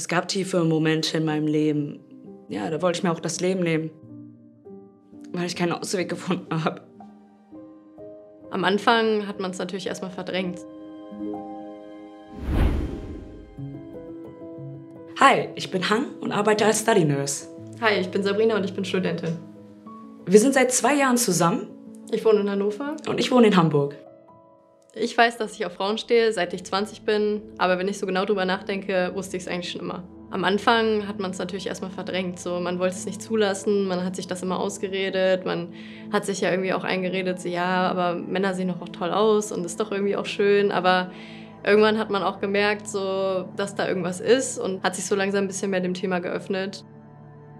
Es gab tiefe Momente in meinem Leben, ja, da wollte ich mir auch das Leben nehmen, weil ich keinen Ausweg gefunden habe. Am Anfang hat man es natürlich erstmal verdrängt. Hi, ich bin Han und arbeite als Study Nurse. Hi, ich bin Sabrina und ich bin Studentin. Wir sind seit 2 Jahren zusammen Ich wohne in Hannover. und ich wohne in Hamburg. Ich weiß, dass ich auf Frauen stehe, seit ich 20 bin, aber wenn ich so genau drüber nachdenke, wusste ich es eigentlich schon immer. Am Anfang hat man es natürlich erstmal verdrängt. So, man wollte es nicht zulassen, man hat sich das immer ausgeredet, man hat sich ja irgendwie auch eingeredet, so, ja, aber Männer sehen doch auch toll aus und ist doch irgendwie auch schön, aber irgendwann hat man auch gemerkt, so, dass da irgendwas ist und hat sich so langsam ein bisschen mehr dem Thema geöffnet.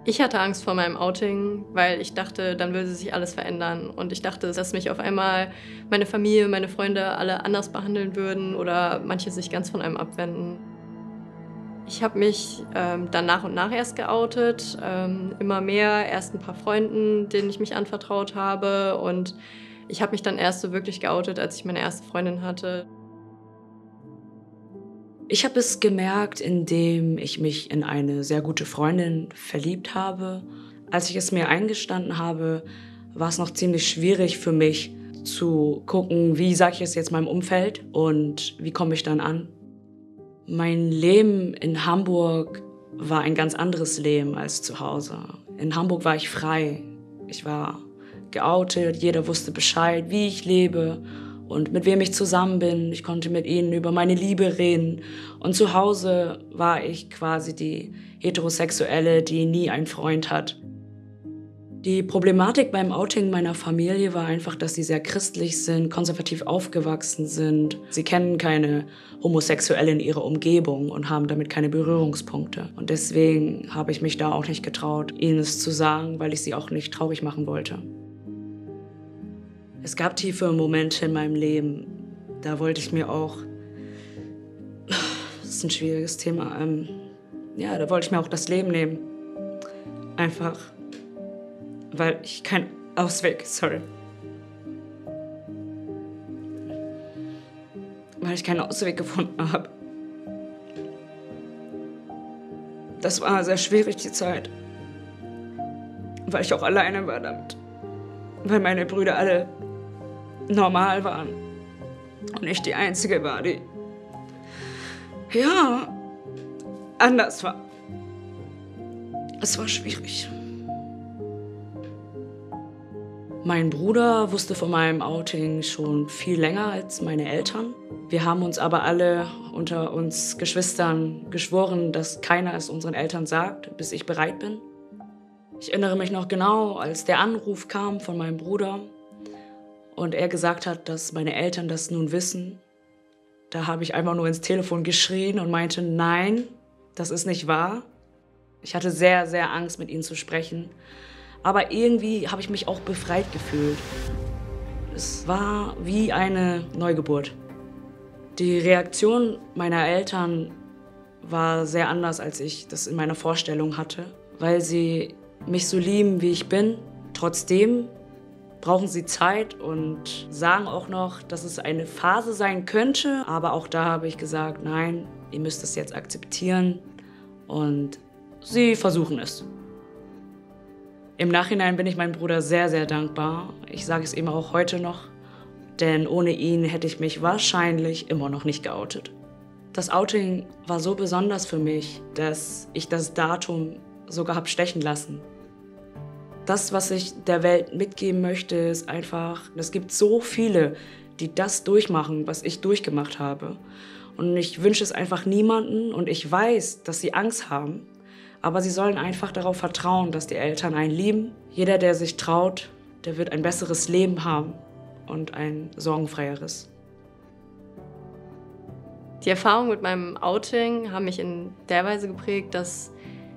Ich hatte Angst vor meinem Outing, weil ich dachte, dann würde sich alles verändern. Und ich dachte, dass mich auf einmal meine Familie, meine Freunde alle anders behandeln würden oder manche sich ganz von einem abwenden. Ich habe mich dann nach und nach erst geoutet, immer mehr, erst ein paar Freunden, denen ich mich anvertraut habe. Und ich habe mich dann erst so wirklich geoutet, als ich meine erste Freundin hatte. Ich habe es gemerkt, indem ich mich in eine sehr gute Freundin verliebt habe. Als ich es mir eingestanden habe, war es noch ziemlich schwierig für mich zu gucken, wie sage ich es jetzt meinem Umfeld und wie komme ich dann an. Mein Leben in Hamburg war ein ganz anderes Leben als zu Hause. In Hamburg war ich frei. Ich war geoutet, jeder wusste Bescheid, wie ich lebe und mit wem ich zusammen bin. Ich konnte mit ihnen über meine Liebe reden. Und zu Hause war ich quasi die Heterosexuelle, die nie einen Freund hat. Die Problematik beim Outing meiner Familie war einfach, dass sie sehr christlich sind, konservativ aufgewachsen sind. Sie kennen keine Homosexuelle in ihrer Umgebung und haben damit keine Berührungspunkte. Und deswegen habe ich mich da auch nicht getraut, ihnen es zu sagen, weil ich sie auch nicht traurig machen wollte. Es gab tiefe Momente in meinem Leben, da wollte ich mir auch, das ist ein schwieriges Thema, ja, da wollte ich mir auch das Leben nehmen. Einfach, weil ich keinen Ausweg, weil ich keinen Ausweg gefunden habe. Das war sehr schwierig, die Zeit, weil ich auch alleine war damit. Weil meine Brüder alle normal waren und ich die Einzige war, die, ja, anders war. Es war schwierig. Mein Bruder wusste von meinem Outing schon viel länger als meine Eltern. Wir haben uns aber alle unter uns Geschwistern geschworen, dass keiner es unseren Eltern sagt, bis ich bereit bin. Ich erinnere mich noch genau, als der Anruf kam von meinem Bruder und er gesagt hat, dass meine Eltern das nun wissen. Da habe ich einfach nur ins Telefon geschrien und meinte, nein, das ist nicht wahr. Ich hatte sehr, sehr Angst, mit ihnen zu sprechen. Aber irgendwie habe ich mich auch befreit gefühlt. Es war wie eine Neugeburt. Die Reaktion meiner Eltern war sehr anders, als ich das in meiner Vorstellung hatte, weil sie mich so lieben, wie ich bin. Trotzdem brauchen sie Zeit und sagen auch noch, dass es eine Phase sein könnte. Aber auch da habe ich gesagt, nein, ihr müsst es jetzt akzeptieren. Und sie versuchen es. Im Nachhinein bin ich meinem Bruder sehr, sehr dankbar. Ich sage es ihm auch heute noch, denn ohne ihn hätte ich mich wahrscheinlich immer noch nicht geoutet. Das Outing war so besonders für mich, dass ich das Datum sogar habe stechen lassen. Das, was ich der Welt mitgeben möchte, ist einfach, es gibt so viele, die das durchmachen, was ich durchgemacht habe. Und ich wünsche es einfach niemandem und ich weiß, dass sie Angst haben. Aber sie sollen einfach darauf vertrauen, dass die Eltern einen lieben. Jeder, der sich traut, der wird ein besseres Leben haben und ein sorgenfreieres. Die Erfahrungen mit meinem Outing haben mich in der Weise geprägt, dass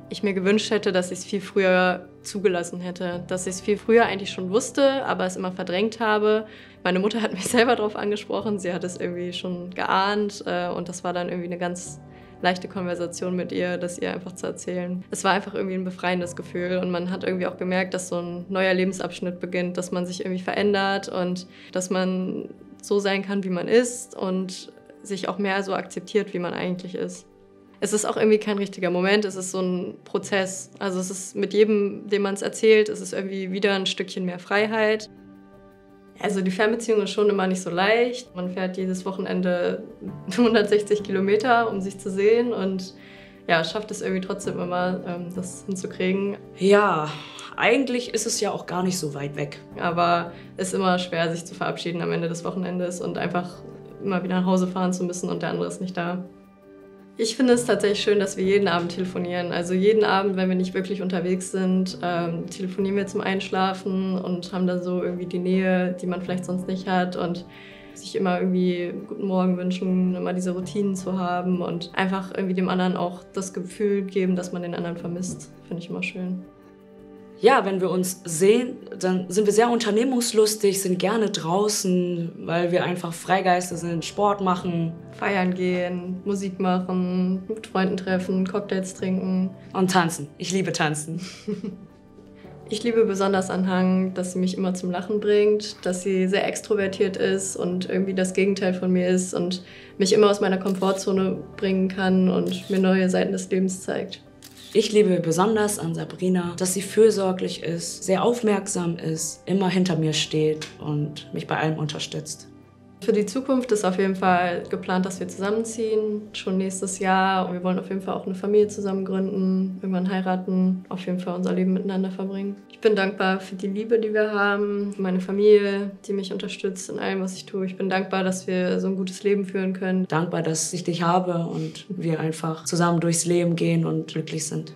ich mir gewünscht hätte, dass ich es viel früher zugelassen hätte. Dass ich es viel früher eigentlich schon wusste, aber es immer verdrängt habe. Meine Mutter hat mich selber darauf angesprochen, sie hat es irgendwie schon geahnt und das war dann irgendwie eine ganz leichte Konversation mit ihr, das ihr einfach zu erzählen. Es war einfach irgendwie ein befreiendes Gefühl und man hat irgendwie auch gemerkt, dass so ein neuer Lebensabschnitt beginnt, dass man sich irgendwie verändert und dass man so sein kann, wie man ist und sich auch mehr so akzeptiert, wie man eigentlich ist. Es ist auch irgendwie kein richtiger Moment, es ist so ein Prozess. Also es ist mit jedem, dem man es erzählt, es ist irgendwie wieder ein Stückchen mehr Freiheit. Also die Fernbeziehung ist schon immer nicht so leicht. Man fährt jedes Wochenende 160 Kilometer, um sich zu sehen und ja, schafft es irgendwie trotzdem immer, das hinzukriegen. Ja, eigentlich ist es ja auch gar nicht so weit weg. Aber es ist immer schwer, sich zu verabschieden am Ende des Wochenendes und einfach immer wieder nach Hause fahren zu müssen und der andere ist nicht da. Ich finde es tatsächlich schön, dass wir jeden Abend telefonieren. Also jeden Abend, wenn wir nicht wirklich unterwegs sind, telefonieren wir zum Einschlafen und haben dann so irgendwie die Nähe, die man vielleicht sonst nicht hat und sich immer irgendwie guten Morgen wünschen, immer diese Routinen zu haben und einfach irgendwie dem anderen auch das Gefühl geben, dass man den anderen vermisst. Finde ich immer schön. Ja, wenn wir uns sehen, dann sind wir sehr unternehmungslustig, sind gerne draußen, weil wir einfach Freigeister sind, Sport machen. Feiern gehen, Musik machen, mit Freunden treffen, Cocktails trinken. Und tanzen. Ich liebe tanzen. Ich liebe besonders an Hang, dass sie mich immer zum Lachen bringt, dass sie sehr extrovertiert ist und irgendwie das Gegenteil von mir ist und mich immer aus meiner Komfortzone bringen kann und mir neue Seiten des Lebens zeigt. Ich liebe besonders an Sabrina, dass sie fürsorglich ist, sehr aufmerksam ist, immer hinter mir steht und mich bei allem unterstützt. Für die Zukunft ist auf jeden Fall geplant, dass wir zusammenziehen, schon nächstes Jahr. Und wir wollen auf jeden Fall auch eine Familie zusammen gründen, irgendwann heiraten, auf jeden Fall unser Leben miteinander verbringen. Ich bin dankbar für die Liebe, die wir haben, meine Familie, die mich unterstützt in allem, was ich tue. Ich bin dankbar, dass wir so ein gutes Leben führen können. Dankbar, dass ich dich habe und wir einfach zusammen durchs Leben gehen und glücklich sind.